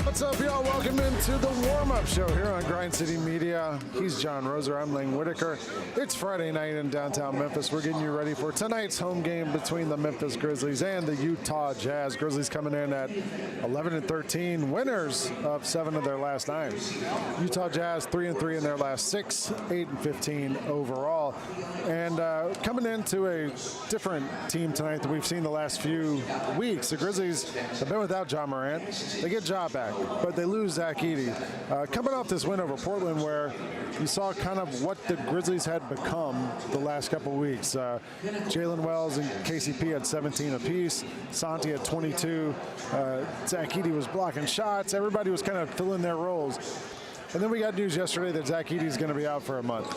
What's up, y'all? Welcome into the warm-up show here on Grind City Media. He's John Roser. I'm Lane Whitaker. It's Friday night in downtown Memphis. We're getting you ready for tonight's home game between the Memphis Grizzlies and the Utah Jazz. Grizzlies coming in at 11-13, winners of 7 of their last 9. Utah Jazz 3-3 in their last 6, 8-15 overall. And coming into a different team tonight than we've seen the last few weeks. The Grizzlies have been without Ja Morant. They get Ja back, but they lose Zach Edey. Coming off this win over Portland, where you saw kind of what the Grizzlies had become the last couple weeks. Jalen Wells and KCP had 17 apiece. Santi had 22. Zach Edey was blocking shots. Everybody was kind of filling their roles. And then we got news yesterday that Zach Edey is going to be out for a month.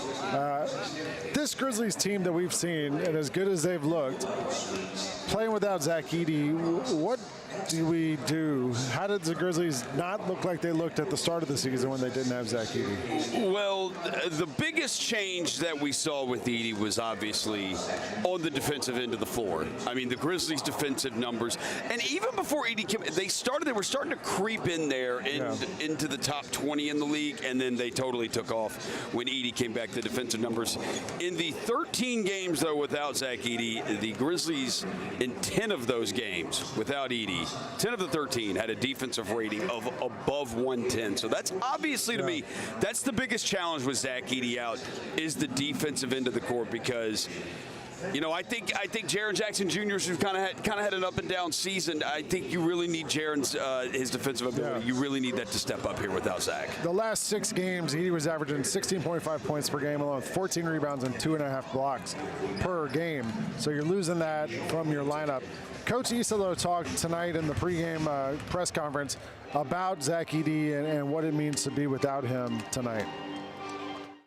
This Grizzlies team that we've seen, and as good as they've looked, playing without Zach Edey, what do we do? How did the Grizzlies not look like they looked at the start of the season when they didn't have Zach Edey? Well, the biggest change that we saw with Edey was obviously on the defensive end of the floor. I mean, the Grizzlies' defensive numbers, and even before Edey came, they were starting to creep in there into the top 20 in the league, and then they totally took off when Edey came back. The defensive numbers in the 13 games though without Zach Edey, the Grizzlies in 10 of those games without Edey, 10 of the 13 had a defensive rating of above 110. So that's obviously, to me, that's the biggest challenge with Zach Edey out, is the defensive end of the court, because you know, I think Jaren Jackson Jr. has kind of had an up and down season. I think you really need Jaren's his defensive ability. You really need that to step up here without Zach. The last 6 games, Edey was averaging 16.5 points per game, along with 14 rebounds and 2.5 blocks per game. So you're losing that from your lineup. Coach Isolo talked tonight in the pregame press conference about Zach Edey and what it means to be without him tonight.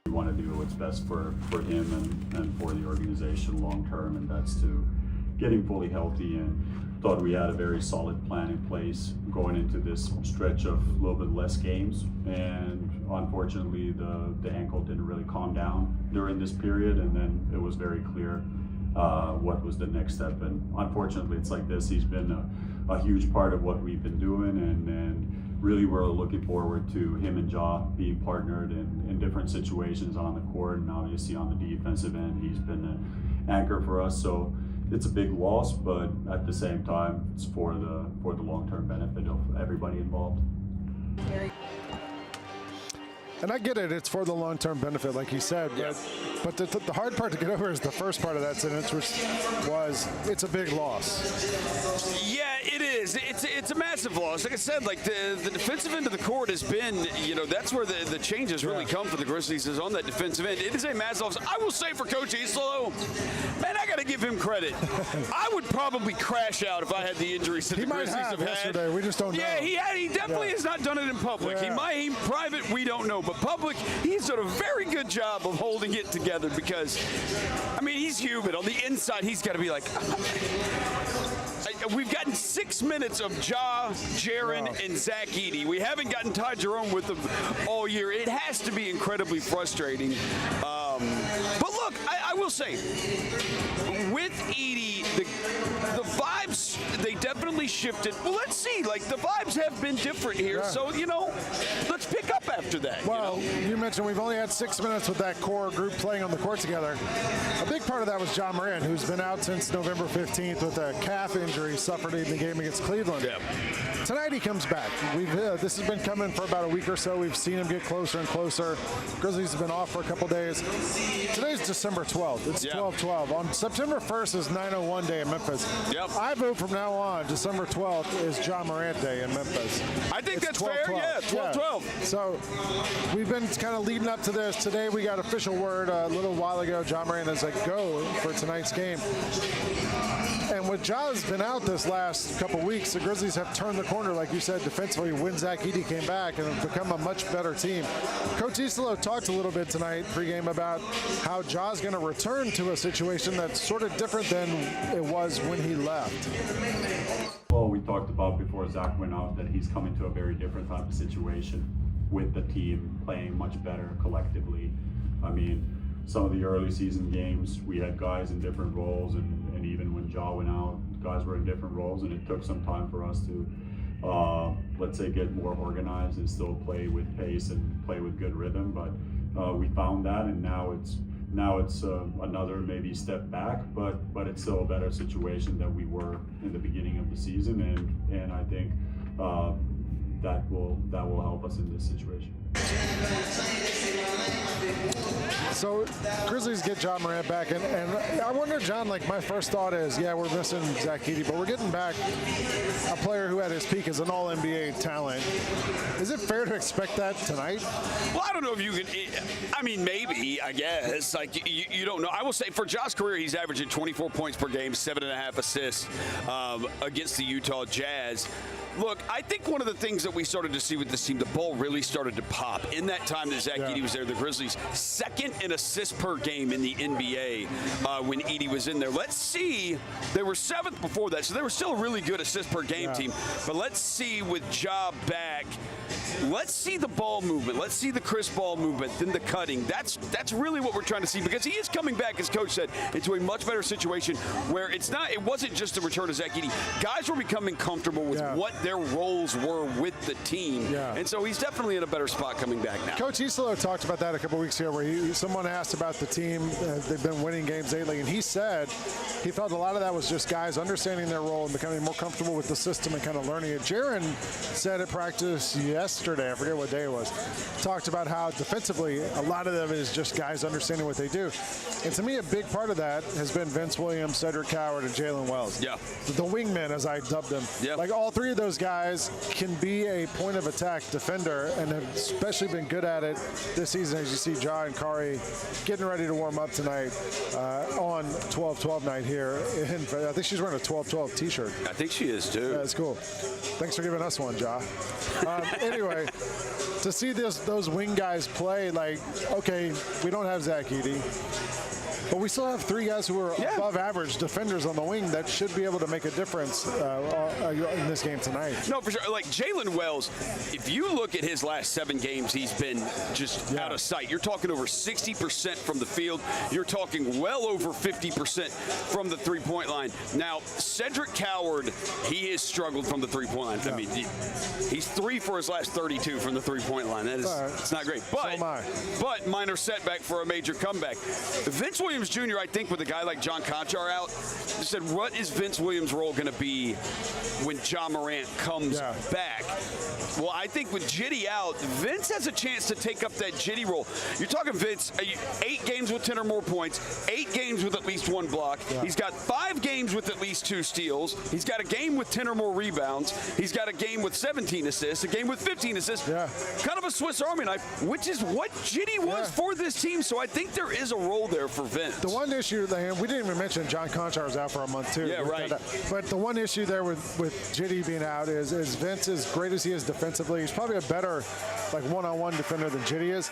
We want to do what's best for him and for the organization long term, and that's to get him fully healthy, and thought we had a very solid plan in place going into this stretch of a little bit less games. And unfortunately the ankle didn't really calm down during this period, and then it was very clear what was the next step. And unfortunately it's like this. He's been a huge part of what we've been doing, and really we're looking forward to him and Ja being partnered in different situations on the court, and obviously on the defensive end he's been an anchor for us. So it's a big loss, but at the same time it's for the long-term benefit of everybody involved. And I get it, it's for the long-term benefit, like you said, but the hard part to get over is the first part of that sentence, which was, it's a big loss. Yeah, it is. It's a massive loss. Like I said, like the defensive end of the court has been, you know, that's where the changes really come for the Grizzlies, is on that defensive end. It is a massive loss. I will say for Coach Isolo, man, I got to give him credit. I would probably crash out if I had the injuries that the Grizzlies have had. Yesterday. We just don't know. Yeah, he definitely has not done it in public. He might, private, we don't know. But public, he's done a very good job of holding it together, because, I mean, he's human. On the inside, he's got to be like, we've gotten 6 minutes of Ja, Jaren, and Zach Edey. We haven't gotten Ty Jerome with them all year. It has to be incredibly frustrating. But look, I will say, with Edey, the vibes, they definitely shifted. Well, let's see. Like, the vibes have been different here. So, you know, let's pick up after that. Well, you mentioned we've only had 6 minutes with that core group playing on the court together. A big part of that was Ja Morant, who's been out since November 15th with a calf injury suffered in the game against Cleveland. Tonight he comes back. This has been coming for about a week or so. We've seen him get closer and closer. Grizzlies have been off for a couple days. Today's December 12th. It's 12/12. On September 1st is 901 Day in Memphis. I vote from now on, December 12th is Ja Morant Day in Memphis. I think that's fair. 12/12. So we've been kind of leading up to this. Today we got official word a little while ago. Ja Morant is a go for tonight's game. And with Ja's been out this last couple weeks, the Grizzlies have turned the corner, like you said, defensively, when Zach Edey came back, and have become a much better team. Coach Isolo talked a little bit tonight pregame about how Ja's going to return to a situation that's sort of different than it was when he left. Well, we talked about before Zach went out that he's coming to a very different type of situation with the team, playing much better collectively. I mean, some of the early season games, we had guys in different roles, and even when Ja went out, guys were in different roles, and it took some time for us to let's say, get more organized and still play with pace and play with good rhythm. But we found that, and now it's another maybe step back, but it's still a better situation than we were in the beginning of the season, and I think that will help us in this situation. So Grizzlies get John Morant back, and I wonder, John, like my first thought is, yeah, we're missing Zach Edey, but we're getting back a player who at his peak is an all-NBA talent. Is it fair to expect that tonight? Well, I don't know if you can. I mean, maybe, I guess. Like, you don't know. I will say for Josh's career, he's averaging 24 points per game, 7.5 assists against the Utah Jazz. Look, I think one of the things that we started to see with this team, the ball really started to pop. In that time that Zach Edey was there, the Grizzlies, second in assists per game in the NBA when Edey was in there. Let's see. They were 7th before that, so they were still a really good assist per game team. But let's see with Ja back. Let's see the ball movement. Let's see the crisp ball movement, then the cutting. That's really what we're trying to see, because he is coming back, as Coach said, into a much better situation where it wasn't just the return of Zach Edey. Guys were becoming comfortable with what their roles were with the team. And so he's definitely in a better spot coming back now. Coach Isolo talked about that a couple weeks ago, where someone asked about the team. They've been winning games lately, and he said he felt a lot of that was just guys understanding their role and becoming more comfortable with the system and kind of learning it. Jaren said at practice yesterday, I forget what day it was, talked about how defensively a lot of them is just guys understanding what they do. And to me, a big part of that has been Vince Williams, Cedric Coward, and Jalen Wells. Yeah. The wingmen, as I dubbed them. Yeah. Like, all three of those guys can be a point of attack defender and have especially been good at it this season, as you see Ja and Kari getting ready to warm up tonight on 12-12 night here. And I think she's wearing a 12-12 t-shirt. I think she is too. Yeah, that's cool. Thanks for giving us one, Ja. Anyway, to see those wing guys play, like, okay, we don't have Zach Edey, but we still have three guys who are above average defenders on the wing that should be able to make a difference in this game tonight. No, for sure. Like Jalen Wells, if you look at his last 7 games, he's been just out of sight. You're talking over 60% from the field. You're talking well over 50% from the three-point line. Now, Cedric Coward, he has struggled from the three-point line. I mean, he's 3 for his last 32 from the three-point line. That is, it's not great. But minor setback for a major comeback. Vince Williams Jr., I think, with a guy like John Conchar out, said, what is Vince Williams' role going to be when Ja Morant comes back? Well, I think with Edey out, Vince has a chance to take up that Edey role. You're talking Vince, 8 games with 10 or more points, 8 games with at least 1 block. He's got 5 games with at least 2 steals. He's got a game with 10 or more rebounds. He's got a game with 17 assists, a game with 15 assists. Kind of a Swiss Army knife, which is what Edey was for this team. So I think there is a role there for Vince. The one issue, we didn't even mention John Conchar was out for a month too. Yeah, right. But the one issue there with Edey being out is Vince, as great as he is defensively, he's probably a better one-on-one defender than Edey is.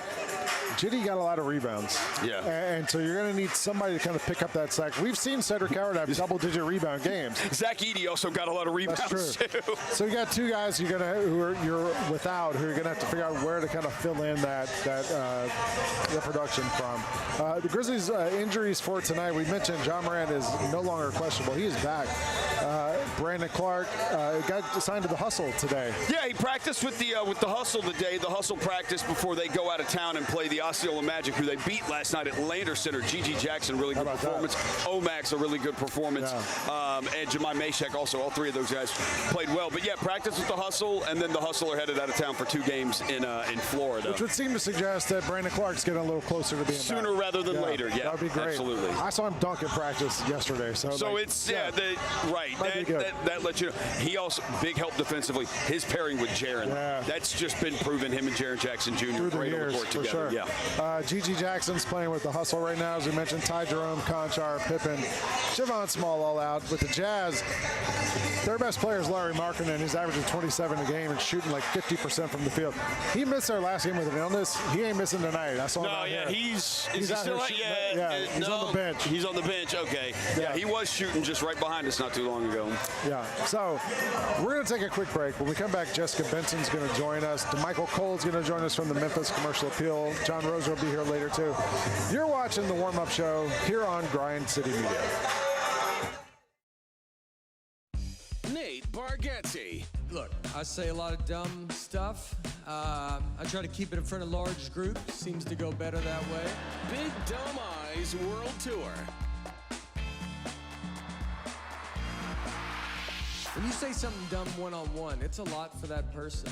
Edey got a lot of rebounds. And so you're going to need somebody to kind of pick up that slack. We've seen Cedric Coward have double-digit rebound games. Zach Edey also got a lot of rebounds too. So you got 2 guys you're without who are going to have to figure out where to kind of fill in that production from. The Grizzlies' injuries for tonight, we mentioned John Morant is no longer questionable. He is back. Brandon Clark got assigned to the Hustle today. Yeah, he practiced with the Hustle today. The Hustle practice before they go out of town and play the Osceola Magic, who they beat last night at Lander Center. Gigi Jackson, really good performance. Omax, a really good performance. And Jemai Mashek also. All 3 of those guys played well. But yeah, practice with the Hustle, and then the Hustle are headed out of town for 2 games in Florida. Which would seem to suggest that Brandon Clark's getting a little closer to being sooner back. rather than later. Yeah, that would be great. Absolutely. I saw him dunk in practice yesterday. So it's right. That lets you know. He also big help defensively. His pairing with Jaren. That's just been proven. Him and Jaren Jackson Jr. great on the court together. Sure. Gigi Jackson's playing with the Hustle right now, as we mentioned. Ty Jerome, Conchar, Pippen, Javon Small all out. With the Jazz, their best player is Larry Markkinen. He's averaging 27 a game and shooting like 50% from the field. He missed our last game with an illness. He ain't missing tonight. I saw him out here. He's still out here. He's on the bench. He's on the bench. Okay. Yeah, he was shooting just right behind us not too long ago. Yeah. So we're going to take a quick break. When we come back, Jessica Benson's going to join us. Damichael Cole is going to join us from the Memphis Commercial Appeal. John Roser will be here later too. You're watching the warm-up show here on Grind City Media. Nate Bargatze. Look, I say a lot of dumb stuff. I try to keep it in front of large groups. Seems to go better that way. Big Dumb Eyes World Tour. When you say something dumb one-on-one, it's a lot for that person.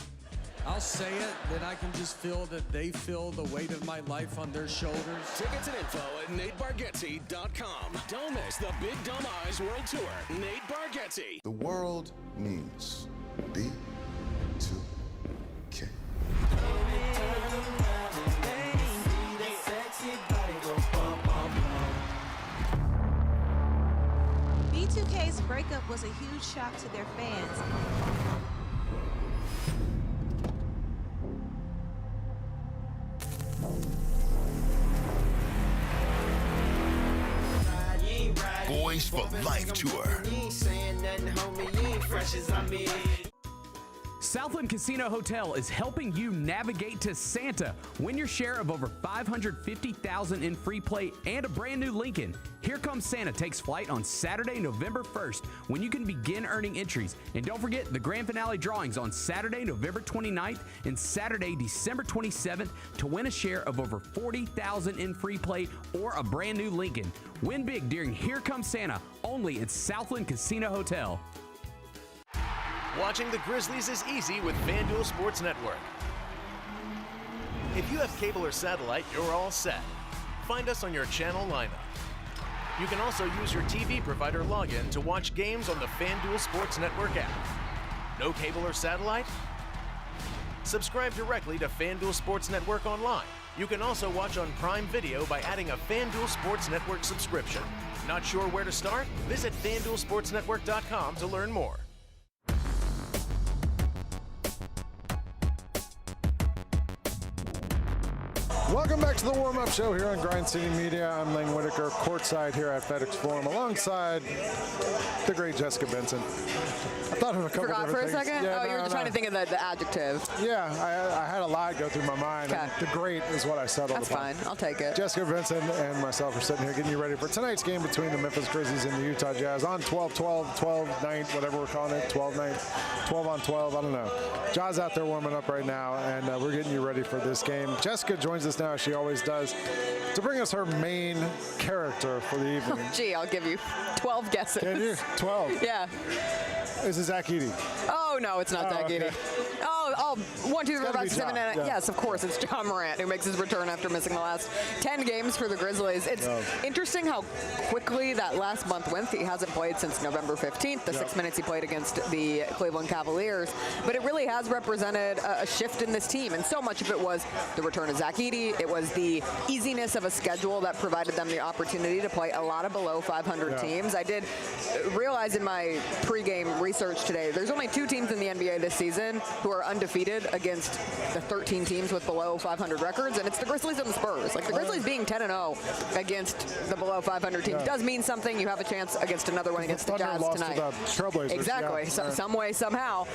I'll say it, then I can just feel that they feel the weight of my life on their shoulders. Tickets and info at NateBargatze.com. Don't miss the Big Dumb Eyes World Tour. Nate Bargatze. The world needs B2K. B2K's breakup was a huge shock to their fans. Boys for Life Tour. Southland Casino Hotel is helping you navigate to Santa. Win your share of over $550,000 in free play and a brand new Lincoln. Here Comes Santa takes flight on Saturday, November 1st, when you can begin earning entries. And don't forget the grand finale drawings on Saturday, November 29th and Saturday, December 27th to win a share of over $40,000 in free play or a brand new Lincoln. Win big during Here Comes Santa, only at Southland Casino Hotel. Watching the Grizzlies is easy with FanDuel Sports Network. If you have cable or satellite, you're all set. Find us on your channel lineup. You can also use your TV provider login to watch games on the FanDuel Sports Network app. No cable or satellite? Subscribe directly to FanDuel Sports Network online. You can also watch on Prime Video by adding a FanDuel Sports Network subscription. Not sure where to start? Visit FanDuelSportsNetwork.com to learn more. Welcome back to the warm-up show here on Grind City Media. I'm Lane Whitaker, courtside here at FedEx Forum, alongside the great Jessica Benson. I thought of a couple Forgot different for a things. second? Yeah, you were trying to think of the adjective. Yeah, I had a lot go through my mind. Okay. And the great is what I settled That's upon. fine. I'll take it. Jessica Benson and myself are sitting here getting you ready for tonight's game between the Memphis Grizzlies and the Utah Jazz on 12 night, whatever we're calling it, 12 night, 12 on 12, I don't know. Jazz out there warming up right now, and we're getting you ready for this game. Jessica joins us now, as she always does, to bring us her main character for the evening. Gee, I'll give you 12 guesses. Can you? 12? Yeah. Is it Zach Edey? Oh, no, it's not Zach Edey. Oh, 1, 2, 3, 4, 5, 6, 7, 8. Yes, of course, it's John Morant who makes his return after missing the last 10 games for the Grizzlies. It's interesting how quickly that last month went. He hasn't played since November 15th, the 6 minutes he played against the Cleveland Cavaliers. But it really has represented a shift in this team, and so much of it was the return of Zach Edey. It was the easiness of a schedule that provided them the opportunity to play a lot of below 500 teams. I did realize in my pregame research today, there's only 2 teams in the NBA this season who are undefeated against the 13 teams with below 500 records, and it's the Grizzlies and the Spurs. Like, the Grizzlies being 10-0 against the below 500 teams does mean something. You have a chance against another one against the Jazz tonight. Exactly. Some way, somehow.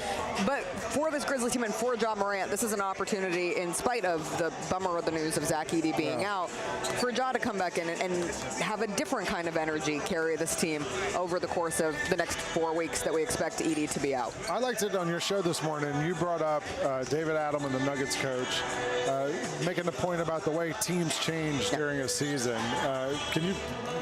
But for this Grizzlies team and for John Morant, this is an opportunity, in spite of the bummer of the news of Zach Edey being out, for Ja to come back in and have a different kind of energy carry this team over the course of the next 4 weeks that we expect Edey to be out. I liked it on your show this morning. You brought up David Adam and the Nuggets coach, making the point about the way teams change during a season. Can you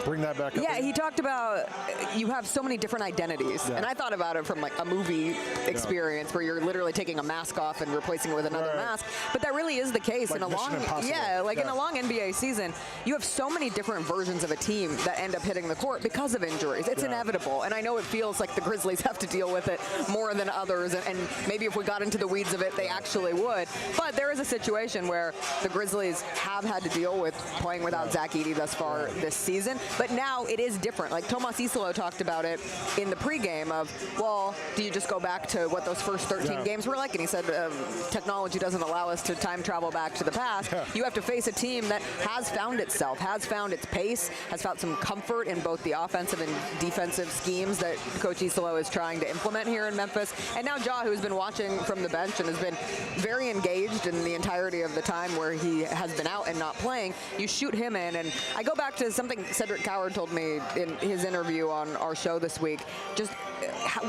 bring that back up? Yeah, he talked about you have so many different identities. And I thought about it from like a movie experience where you're literally taking a mask off and replacing it with another mask. But that really is the case like in a long in a long NBA season. You have so many different versions of a team that end up hitting the court because of injuries. It's inevitable. And I know it feels like the Grizzlies have to deal with it more than others, and maybe if we got into the weeds of it, they actually would. But there is a situation where the Grizzlies have had to deal with playing without Zach Edey thus far this season. But now it is different. Like Tomas Isolo talked about it in the pregame of, well, do you just go back to what those first 13 games were like? And he said technology doesn't allow us to time travel back to the past. You have to face a team that has found itself, has found its pace, has found some comfort in both the offensive and defensive schemes that Coach Isolo is trying to implement here in Memphis. And now Ja, who's been watching from the bench and has been very engaged in the entirety of the time where he has been out and not playing, you shoot him in. And I go back to something Cedric Coward told me in his interview on our show this week, just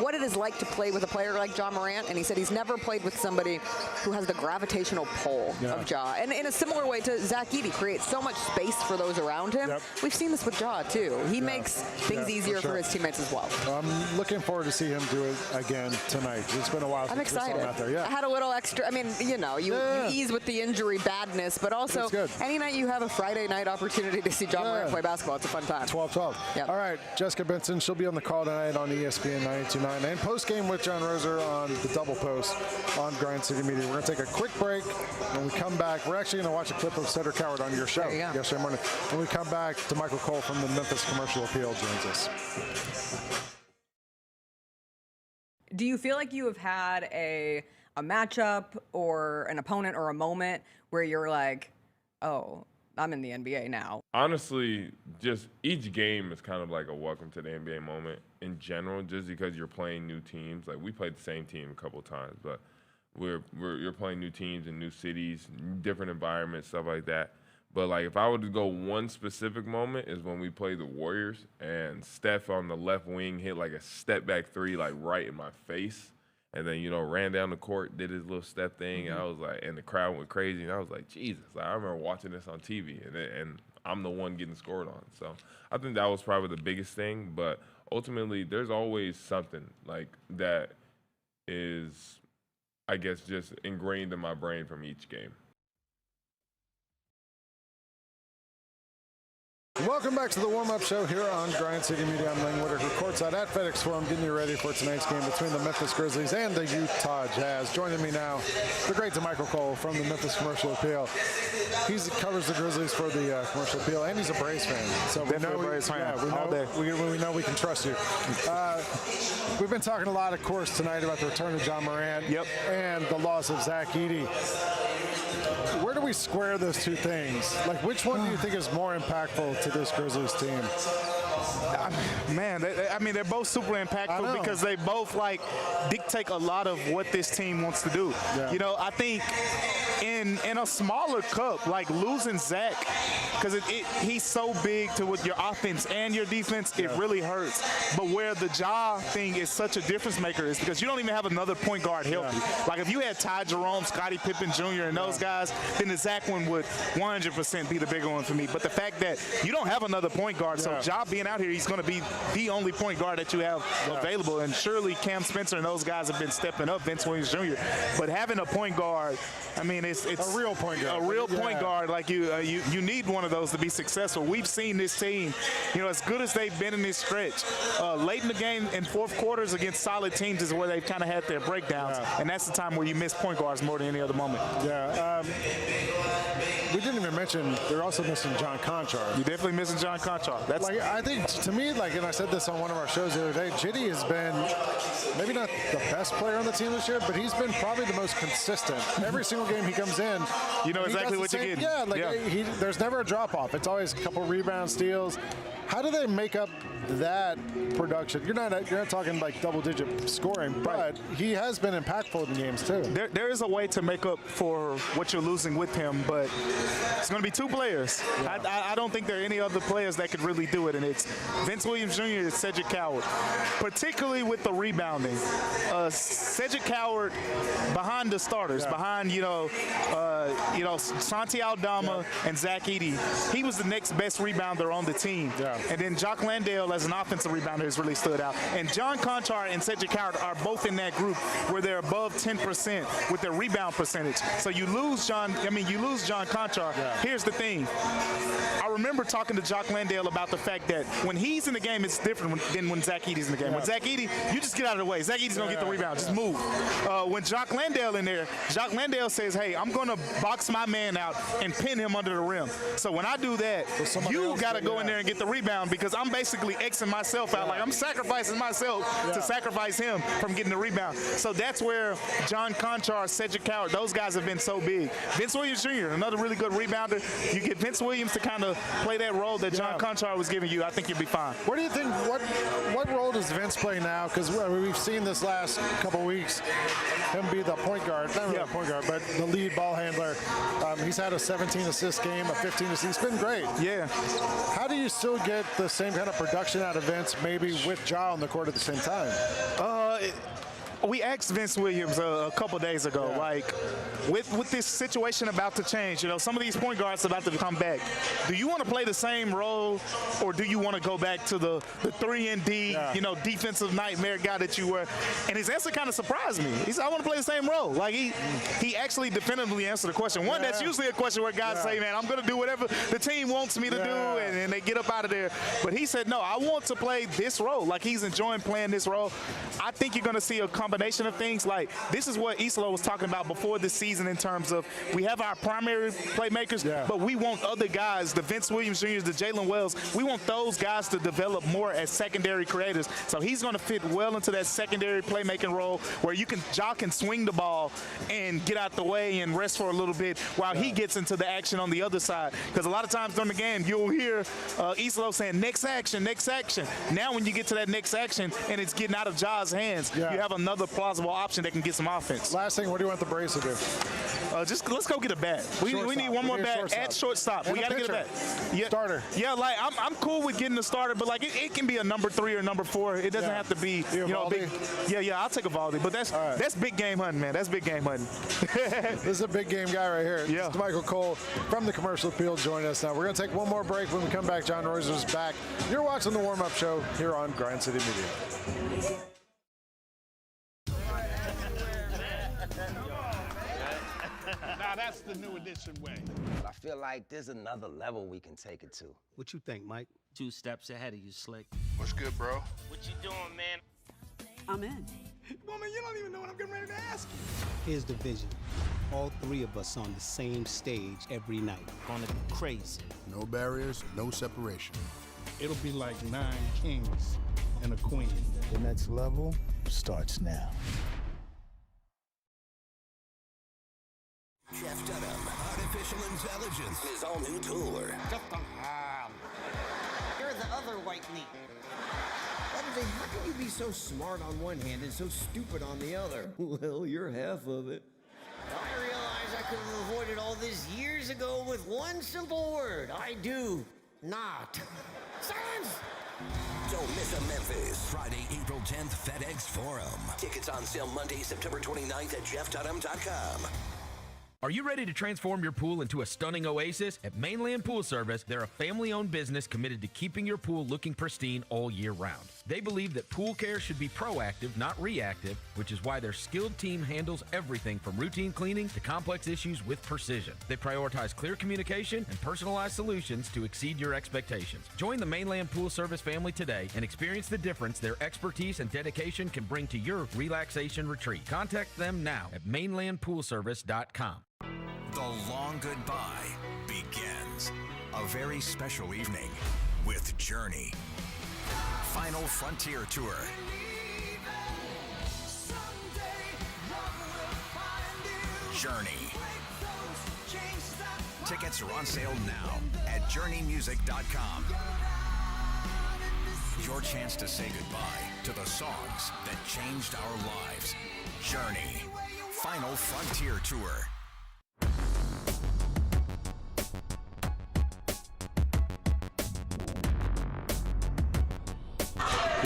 what it is like to play with a player like Ja Morant, and he said he's never played with somebody who has the gravitational pull of Ja. And in a similar way to Zach Edey, creates so much space for those around him. We've seen this with Ja, too. He makes things easier for his teammates as well. I'm looking forward to see him do it again tonight. It's been a while since we saw him out there. I had a little extra, I mean, you know, you ease with the injury badness, but also any night you have a Friday night opportunity to see Ja Morant play basketball, it's a fun time. 12-12. All right, Jessica Benson, she'll be on the call tonight on ESPN 92.9 and post-game with John Roser on the Double Post on Grind City Media. We're going to take a quick break. When we come back, we're actually going to watch a clip of Cedric Coward on your show yesterday morning. When we come back, Damichael Cole from the Memphis Commercial Appeal joins us. Do you feel like you have had a matchup or an opponent or a moment where you're like, oh, I'm in the NBA now? Honestly, just each game is kind of like a welcome to the NBA moment in general, just because you're playing new teams. Like, we played the same team a couple of times, but you're playing new teams in new cities, different environments, stuff like that. But, like, if I were to go one specific moment is when we played the Warriors and Steph on the left wing hit, like, a step-back three, like, right in my face. And then, you know, ran down the court, did his little step thing, and I was like, and the crowd went crazy, and I was like, Jesus. Like, I remember watching this on TV, and I'm the one getting scored on. So I think that was probably the biggest thing. But ultimately, there's always something, like, that is, I guess, just ingrained in my brain from each game. Welcome back to the warm-up show here on Grind City Media. I'm Lane Whitaker, courtside at FedEx Forum, getting you ready for tonight's game between the Memphis Grizzlies and the Utah Jazz. Joining me now, the great Damichael Cole from the Memphis Commercial Appeal. He covers the Grizzlies for the Commercial Appeal, and he's a Braves fan. So we know we can trust you. We've been talking a lot, of course, tonight about the return of Ja Morant and the loss of Zach Edey. Where do we square those two things? Like, which one do you think is more impactful to this Grizzlies team? Man, I mean, they're both super impactful because they both, like, dictate a lot of what this team wants to do. You know, I think in a smaller cup, like losing Zach, because he's so big to with your offense and your defense, it really hurts. But where the Ja thing is such a difference maker is because you don't even have another point guard healthy. Like, if you had Ty Jerome, Scottie Pippen Jr., and those guys, then the Zach one would 100% be the bigger one for me. But the fact that you don't have another point guard, so Ja being out here, he's going to be the only point guard that you have available. And surely Cam Spencer and those guys have been stepping up, Vince Williams Jr. But having a point guard, I mean, it's a real point guard. A real point guard, like you need one of those to be successful. We've seen this team, you know, as good as they've been in this stretch, late in the game in fourth quarters against solid teams is where they've kind of had their breakdowns, and that's the time where you miss point guards more than any other moment. We didn't even mention they're also missing John Conchar. You're definitely missing John Conchar. That's like, I think, to me, like, and I said this on one of our shows the other day, Edey has been maybe not the best player on the team this year, but he's been probably the most consistent. Every single game he comes in, you know exactly what you're getting. Yeah, like there's never a drop-off. It's always a couple rebound steals. How do they make up that production? You're not talking like double-digit scoring, but he has been impactful in games too. There is a way to make up for what you're losing with him, but it's going to be two players. I don't think there are any other players that could really do it, and it's Vince Williams Jr. and Cedric Coward, particularly with the rebounding. Cedric Coward behind the starters, behind Santi Aldama and Zach Edey. He was the next best rebounder on the team. And then Jock Landale as an offensive rebounder has really stood out. And John Conchar and Cedric Coward are both in that group where they're above 10% with their rebound percentage. So you lose John Conchar. Here's the thing. I remember talking to Jock Landale about the fact that when he's in the game, it's different than when Zach Edey's in the game. When Zach Edey, you just get out of the way. Zach Edey's going to get the rebound. Just move. When Jock Landale in there, Jock Landale says, hey, I'm going to box my man out and pin him under the rim. So when I do that, you got to go in there and get the rebound because I'm basically Xing myself out. Like, I'm sacrificing myself to sacrifice him from getting the rebound. So that's where John Conchar, Cedric Coward, those guys have been so big. Vince Williams Jr., another really good rebounder. You get Vince Williams to kind of play that role that John Conchar was giving you, I think you'll be fine. What do you think, what role does Vince play now? Because we've seen this last couple weeks him be the point guard, not really the point guard, but the lead ball handler. He's had a 17-assist game, a 15-assist. He's been great. Yeah. How do you still get the same kind of production reaction out of Vince, maybe with Ja on the court at the same time? We asked Vince Williams a couple days ago, like, with this situation about to change, some of these point guards are about to come back. Do you want to play the same role, or do you want to go back to the 3-and-D, defensive nightmare guy that you were? And his answer kind of surprised me. He said, I want to play the same role. Like, he actually definitively answered the question. One, that's usually a question where guys say, man, I'm going to do whatever the team wants me to do, and they get up out of there. But he said, no, I want to play this role. Like, he's enjoying playing this role. I think you're going to see a combination of things. Like, this is what Isla was talking about before the season in terms of we have our primary playmakers, but we want other guys, the Vince Williams Jr.'s, the Jalen Wells, we want those guys to develop more as secondary creators. So he's going to fit well into that secondary playmaking role where Ja can swing the ball and get out the way and rest for a little bit while he gets into the action on the other side. Because a lot of times during the game, you'll hear Isla saying, next action, next action. Now when you get to that next action and it's getting out of Ja's hands, you have another plausible option that can get some offense. Last thing, what do you want the Braves to do? Just let's go get a bat. We need one more bat at shortstop. We got to get a bat. Starter. Yeah, like I'm cool with getting a starter, but like it can be a number 3 or number 4. It doesn't have to be big. Yeah, I'll take a Valdi. But that's big game hunting, man. That's big game hunting. This is a big game guy right here. Yeah. Damichael Cole from the commercial field joining us now. We're going to take one more break. When we come back, John Roycer's back. You're watching the warm-up show here on Grind City Media. Now that's the new edition way. I feel like there's another level we can take it to. What you think, Mike? 2 steps ahead of you, Slick. What's good, bro? What you doing, man? I'm in. Woman, you don't even know what I'm getting ready to ask you. Here's the vision. All 3 of us on the same stage every night. Gonna be crazy. No barriers, no separation. It'll be like 9 kings and a queen. The next level starts now. Jeff Dunham, Artificial Intelligence, his all-new tour. You're the other white meat. MJ, how can you be so smart on one hand and so stupid on the other? Well, you're half of it. I realize I could have avoided all this years ago with one simple word. I do not. Silence! Don't miss a Memphis. Friday, April 10th, FedEx Forum. Tickets on sale Monday, September 29th at jeffdunham.com. Are you ready to transform your pool into a stunning oasis? At Mainland Pool Service, they're a family-owned business committed to keeping your pool looking pristine all year round. They believe that pool care should be proactive, not reactive, which is why their skilled team handles everything from routine cleaning to complex issues with precision. They prioritize clear communication and personalized solutions to exceed your expectations. Join the Mainland Pool Service family today and experience the difference their expertise and dedication can bring to your relaxation retreat. Contact them now at mainlandpoolservice.com. The long goodbye begins. A very special evening with Journey. Final Frontier Tour. Journey. Tickets are on sale now at journeymusic.com. Your chance to say goodbye to the songs that changed our lives. Journey. Final Frontier Tour.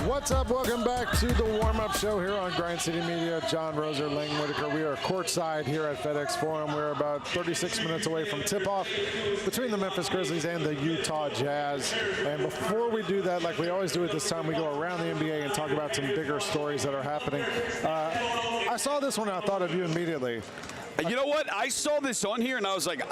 What's up? Welcome back to the warm-up show here on Grind City Media. John Roser, Lang Whitaker. We are courtside here at FedEx Forum. We're about 36 minutes away from tip-off between the Memphis Grizzlies and the Utah Jazz. And before we do that, like we always do at this time, we go around the NBA and talk about some bigger stories that are happening. I saw this one and I thought of you immediately. You know what? I saw this on here and I was like,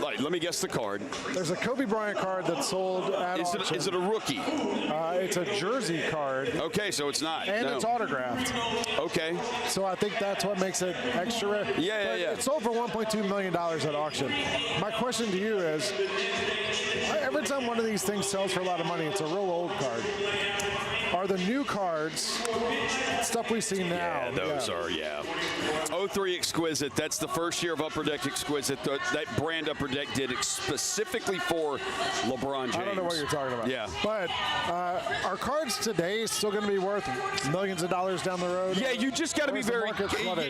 let me guess the card. There's a Kobe Bryant card that's sold at auction. Is it a rookie? It's a jersey card. Okay, so it's not. And it's autographed. Okay. So I think that's what makes it extra rare. Yeah. It sold for $1.2 million at auction. My question to you is, every time one of these things sells for a lot of money, it's a real old card. are the new cards, stuff we see now. Yeah, those are, 03 Exquisite. That's the first year of Upper Deck Exquisite. That brand Upper Deck did it specifically for LeBron James. I don't know what you're talking about. Yeah. But are cards today still going to be worth millions of dollars down the road? Yeah, you just got to be very.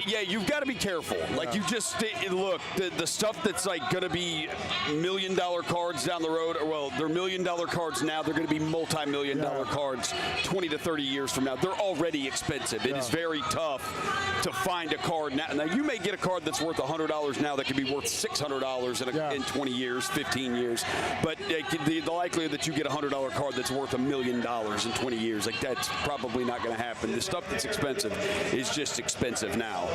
Yeah, you've got to be careful. Like you just look the stuff that's like going to be $1 million cards down the road. Well, they're $1 million cards now. They're going to be multi-million dollar cards 20 to 30 years from now. They're already expensive. It is very tough to find a card now. Now you may get a card that's worth $100 now that could be worth $600 in 20 years, 15 years. But the likelihood that you get a $100 card that's worth $1 million in 20 years, like that's probably not going to happen. The stuff that's expensive is just expensive now.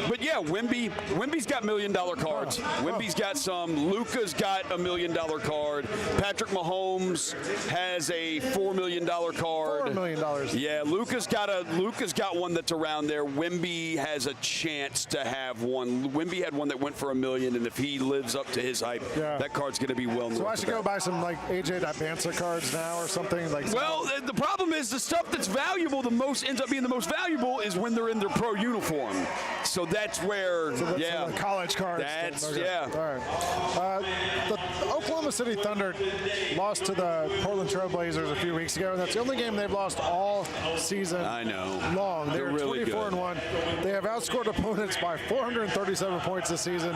But yeah, Wemby's got $1 million cards. Wemby's got some. Luka's got $1 million card. Patrick Mahomes has a $4 million card. $4 million. Yeah, Luka's got one that's around there. Wemby has a chance to have one. Wemby had one that went for $1 million, and if he lives up to his hype, that card's going to be well north. So I should go buy some like AJ Dybantsa cards now or something like. Well, the problem is the stuff that's valuable, ends up being the most valuable is when they're in their pro uniform. So that's where, the college cards. That's, All right. The Oklahoma City Thunder lost to the Portland Trail Blazers a few weeks ago, and that's the only game they've lost all season long. They're really 24-1. They have outscored opponents by 437 points this season,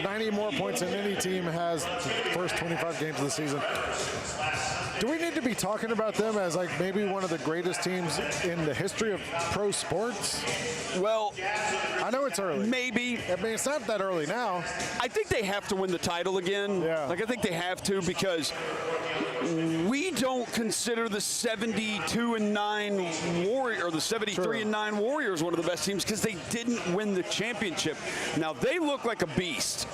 90 more points than any team has the first 25 games of the season. Do we need to be talking about them as like maybe one of the greatest teams in the history of pro sports? Well, I know it's early. Maybe. I mean, it's not that early now. I think they have to win the title again. Yeah. Like, I think they have to because we don't consider the 72-9 Warriors or the 73-9 Warriors one of the best teams because they didn't win the championship. Now, they look like a beast.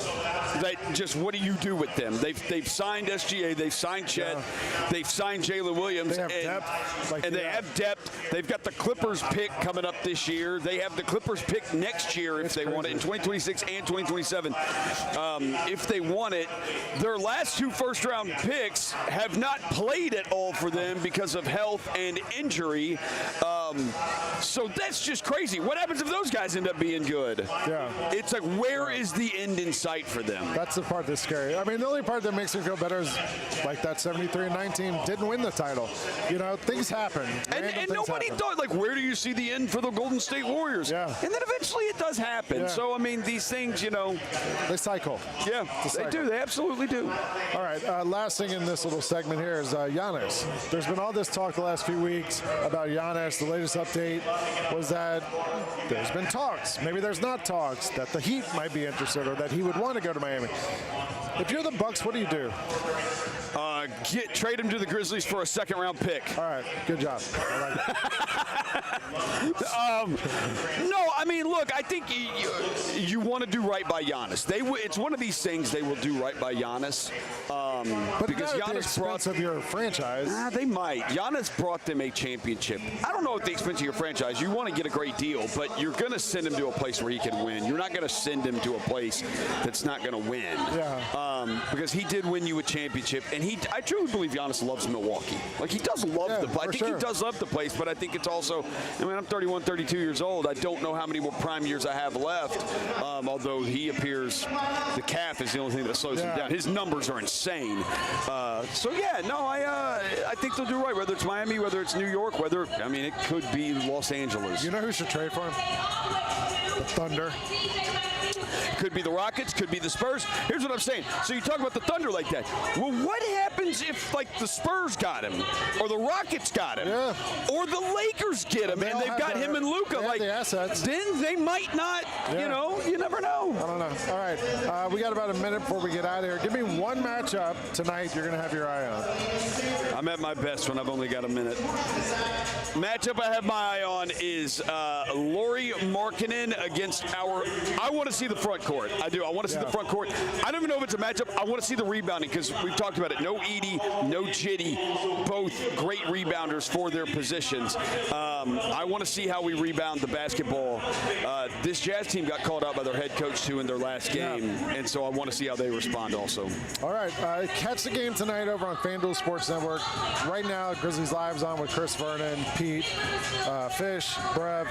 What do you do with them? They've signed SGA. They've signed Chet. They've signed Jalen Williams. They have depth. They have depth. They've got the Clippers pick coming up this year. They have the Clippers pick next year if they want it in 2026 and 2027. If they want it, their last two first-round picks have not played at all for them because of health and injury. So that's just crazy. What happens if those guys end up being good? Yeah. It's like, where is the end in sight for them? That's the part that's scary. I mean, the only part that makes me feel better is like that 73-9 team didn't win the title. You know, things happen. And nobody thought, like, where do you see the end for the Golden State Warriors? Yeah. And then eventually it does happen. Yeah. So, I mean, these things, you know. They cycle. Yeah, they do. They absolutely do. All right, last thing in this little segment here is Giannis. There's been all this talk the last few weeks about Giannis. The latest update was that there's been talks. Maybe there's not talks that the Heat might be interested or that he would want to go to Miami. If you're the Bucks, what do you do? Trade him to the Grizzlies for a second-round pick. All right, good job. I like it. No, I mean, look, I think you want to do right by Giannis. It's one of these things they will do right by Giannis. But because not at the Giannis brought expense of your franchise. They might. Giannis brought them a championship. I don't know at the expense of your franchise. You want to get a great deal, but you're going to send him to a place where he can win. You're not going to send him to a place that's not going to win. Yeah. Because he did win you a championship, and I truly believe Giannis loves Milwaukee. Like, he does love the place. I think he does love the place, but I think it's also, I mean, I'm 31, 32 years old. I don't know how many more prime years I have left, although he appears, the calf is the only thing that slows him down. His numbers are insane. I think they'll do right, whether it's Miami, whether it's New York, it could be Los Angeles. You know who should trade for him? The Thunder. Could be the Rockets, could be the Spurs. Here's what I'm saying. So you talk about the Thunder like that. Well, what happens if, like, the Spurs got him, or the Rockets got him, or the Lakers get him, and they've got him and Luka? Like, the assets. Then they might not. You know, you never know. I don't know. All right, we got about a minute before we get out of here. Give me one matchup tonight you're going to have your eye on. I'm at my best when I've only got a minute. Matchup I have my eye on is Lauri Markkanen against I want to see the front court. I do. I want to see the front court. I don't even know if it's a matchup. I want to see the rebounding because we've talked about it. No Edey, no Jitty, both great rebounders for their positions. I want to see how we rebound the basketball. This Jazz team got called out by their head coach, too, in their last game, and so I want to see how they respond also. All right. Catch the game tonight over on FanDuel Sports Network. Right now, Grizzlies Live's on with Chris Vernon, Pete, Fish, Brev.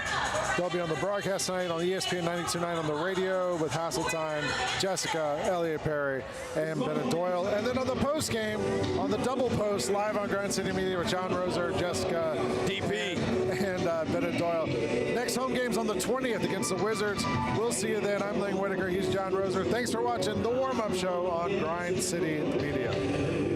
They'll be on the broadcast tonight on ESPN 92.9 on the radio with Hasseltine, Jessica, Elliot Perry, and Bennett Doyle. And then on the post game, on the double post, live on Grind City Media with John Roser, Jessica, DP, and Bennett Doyle. Next home game's on the 20th against the Wizards. We'll see you then. I'm Ling Whitaker. He's John Roser. Thanks for watching the warm-up show on Grind City Media.